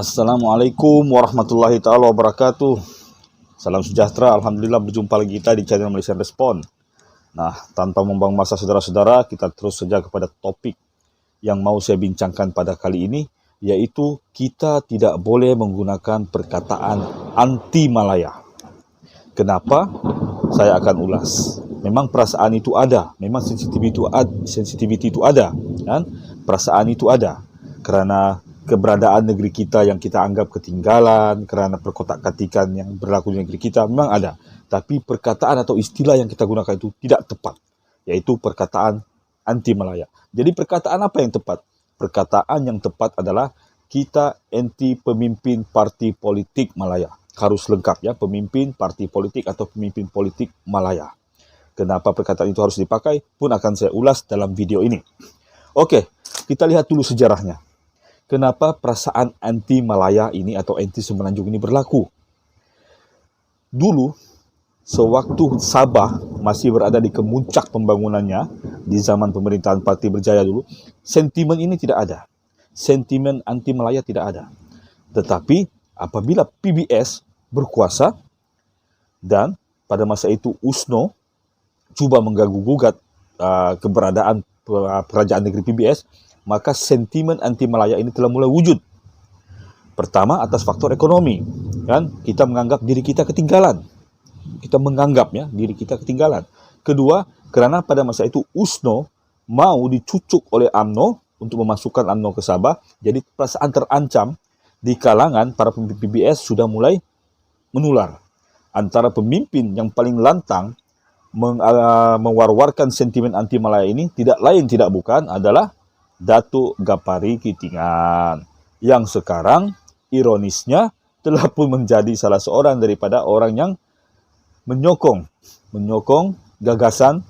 Assalamualaikum warahmatullahi taala wabarakatuh. Salam sejahtera, alhamdulillah berjumpa lagi kita di channel Malaysian Respond. Nah, tanpa membuang masa saudara-saudara, kita terus saja kepada topik yang mau saya bincangkan pada kali ini, yaitu kita tidak boleh menggunakan perkataan anti Malaya. Kenapa? Saya akan ulas. Memang perasaan itu ada, memang sensitivity itu ada, kan? Perasaan itu ada kerana keberadaan negeri kita yang kita anggap ketinggalan, kerana perkotak-katikan yang berlaku di negeri kita memang ada. Tapi perkataan atau istilah yang kita gunakan itu tidak tepat, yaitu perkataan anti Malaya. Jadi perkataan apa yang tepat? Perkataan yang tepat adalah kita anti pemimpin parti politik Malaya. Harus lengkap ya, pemimpin parti politik atau pemimpin politik Malaya. Kenapa perkataan itu harus dipakai pun akan saya ulas dalam video ini. Oke, kita lihat dulu sejarahnya. Kenapa perasaan anti Malaya ini atau anti Semenanjung ini berlaku? Dulu, sewaktu Sabah masih berada di kemuncak pembangunannya, di zaman pemerintahan Parti Berjaya dulu, sentimen ini tidak ada. Sentimen anti Malaya tidak ada. Tetapi apabila PBS berkuasa dan pada masa itu USNO cuba mengganggu-gugat keberadaan kerajaan negeri PBS, maka sentimen anti Malaya ini telah mulai wujud. Pertama, atas faktor ekonomi, kan? Kita menganggap diri kita ketinggalan. Kita menganggap ya diri kita ketinggalan. Kedua, kerana pada masa itu USNO mau dicucuk oleh UMNO untuk memasukkan UMNO ke Sabah, jadi perasaan terancam di kalangan para pemimpin PBS sudah mulai menular. Antara pemimpin yang paling lantang mewar-warkan sentimen anti Malaya ini tidak lain tidak bukan adalah Datuk Gapari Kitingan, yang sekarang ironisnya telah pun menjadi salah seorang daripada orang yang menyokong gagasan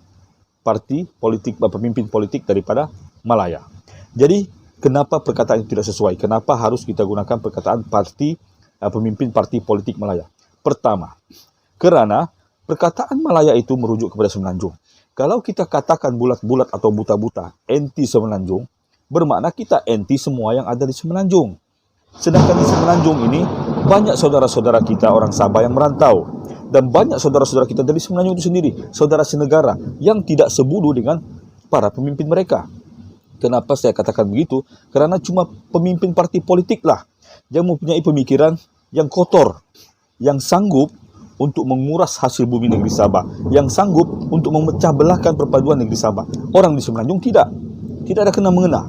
parti politik, pemimpin politik daripada Malaya. Jadi kenapa perkataan itu tidak sesuai? Kenapa harus kita gunakan perkataan pemimpin parti politik Malaya? Pertama, kerana perkataan Malaya itu merujuk kepada Semenanjung. Kalau kita katakan bulat-bulat atau buta-buta anti Semenanjung, bermakna kita anti semua yang ada di Semenanjung. Sedangkan di Semenanjung ini banyak saudara-saudara kita orang Sabah yang merantau, dan banyak saudara-saudara kita dari Semenanjung itu sendiri, saudara senegara yang tidak sebulu dengan para pemimpin mereka. Kenapa saya katakan begitu? Kerana cuma pemimpin parti politik lah yang mempunyai pemikiran yang kotor, yang sanggup untuk menguras hasil bumi negeri Sabah, yang sanggup untuk memecah belahkan perpaduan negeri Sabah. Orang di Semenanjung tidak ada kena-mengena.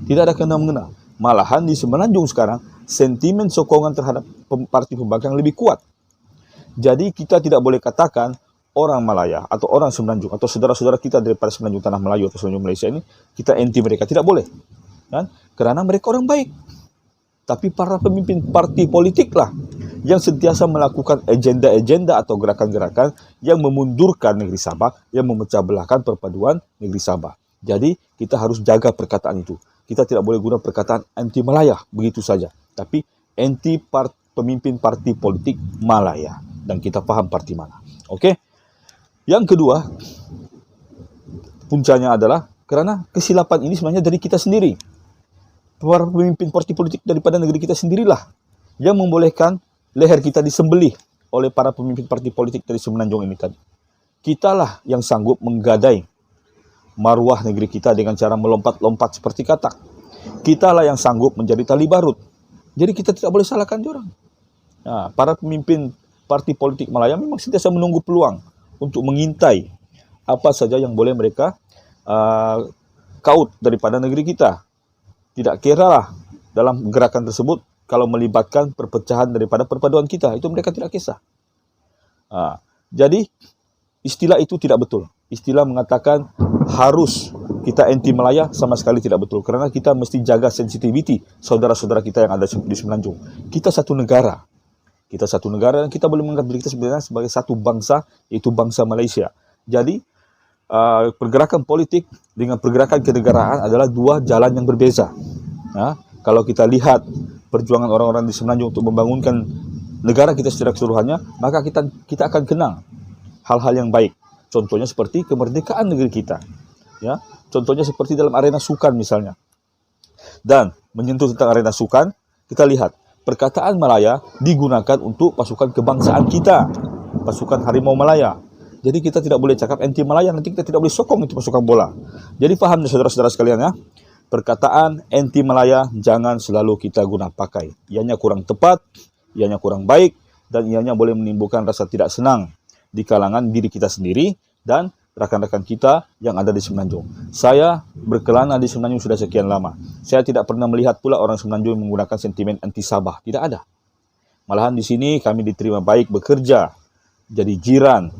Tidak ada kena-mengena. Malahan di Semenanjung sekarang, sentimen sokongan terhadap parti pembangkang lebih kuat. Jadi kita tidak boleh katakan orang Malaya atau orang Semenanjung atau saudara-saudara kita daripada Semenanjung Tanah Melayu atau Semenanjung Malaysia ini, kita anti mereka. Tidak boleh. Kan? Kerana mereka orang baik. Tapi para pemimpin parti politik lah yang sentiasa melakukan agenda-agenda atau gerakan-gerakan yang memundurkan negeri Sabah, yang memecah belahkan perpaduan negeri Sabah. Jadi kita harus jaga perkataan itu. Kita tidak boleh guna perkataan anti Malaya begitu saja, tapi anti pemimpin parti politik Malaya, dan kita paham parti mana. Okey. Yang kedua, puncanya adalah kerana kesilapan ini sebenarnya dari kita sendiri. Para pemimpin parti politik daripada negeri kita sendirilah yang membolehkan leher kita disembelih oleh para pemimpin parti politik dari Semenanjung ini tadi. Kitalah yang sanggup menggadai maruah negeri kita dengan cara melompat-lompat seperti katak. Kitalah yang sanggup menjadi tali barut. Jadi kita tidak boleh salahkan diorang. Nah, para pemimpin parti politik Malaya memang sentiasa menunggu peluang untuk mengintai apa saja yang boleh mereka kaut daripada negeri kita. Tidak kiralah dalam gerakan tersebut kalau melibatkan perpecahan daripada perpaduan kita, itu mereka tidak kisah. Jadi istilah itu tidak betul. Istilah mengatakan harus kita anti Malaya sama sekali tidak betul. Kerana kita mesti jaga sensitiviti saudara-saudara kita yang ada di Semenanjung. Kita satu negara. Kita satu negara dan kita boleh menganggap diri kita sebenarnya sebagai satu bangsa, yaitu bangsa Malaysia. Jadi pergerakan politik dengan pergerakan kenegaraan adalah dua jalan yang berbeza. Kalau kita lihat perjuangan orang-orang di Semenanjung untuk membangunkan negara kita secara keseluruhannya, maka kita akan kenang hal-hal yang baik. Contohnya seperti kemerdekaan negeri kita. Ya, contohnya seperti dalam arena sukan misalnya. Dan menyentuh tentang arena sukan, kita lihat perkataan Malaya digunakan untuk pasukan kebangsaan kita, pasukan Harimau Malaya. Jadi kita tidak boleh cakap anti Malaya, nanti kita tidak boleh sokong itu pasukan bola. Jadi paham saudara-saudara sekalian ya. Perkataan anti Malaya jangan selalu kita guna pakai. Ianya kurang tepat, ianya kurang baik, dan ianya boleh menimbulkan rasa tidak senang di kalangan diri kita sendiri dan rakan-rakan kita yang ada di Semenanjung. Saya berkelana di Semenanjung sudah sekian lama. Saya tidak pernah melihat pula orang Semenanjung menggunakan sentimen anti Sabah. Tidak ada. Malahan di sini kami diterima baik bekerja, jadi jiran,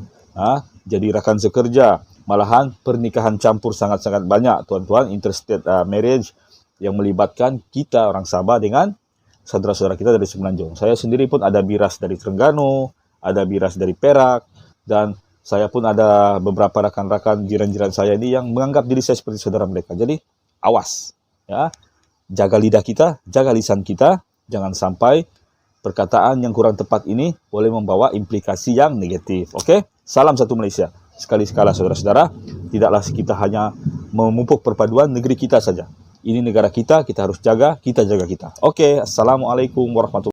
jadi rakan sekerja. Malahan pernikahan campur sangat-sangat banyak, tuan-tuan, interstate marriage yang melibatkan kita orang Sabah dengan saudara-saudara kita dari Semenanjung. Saya sendiri pun ada biras dari Terengganu, ada biras dari Perak, dan saya pun ada beberapa rakan-rakan jiran-jiran saya ini yang menganggap diri saya seperti saudara mereka. Jadi, awas. Ya. Jaga lidah kita, jaga lisan kita. Jangan sampai perkataan yang kurang tepat ini boleh membawa implikasi yang negatif. Oke? Salam satu Malaysia. Sekali-sekala saudara-saudara, tidaklah kita hanya memupuk perpaduan negeri kita saja. Ini negara kita harus jaga kita. Oke, Assalamualaikum warahmatullahi wabarakatuh.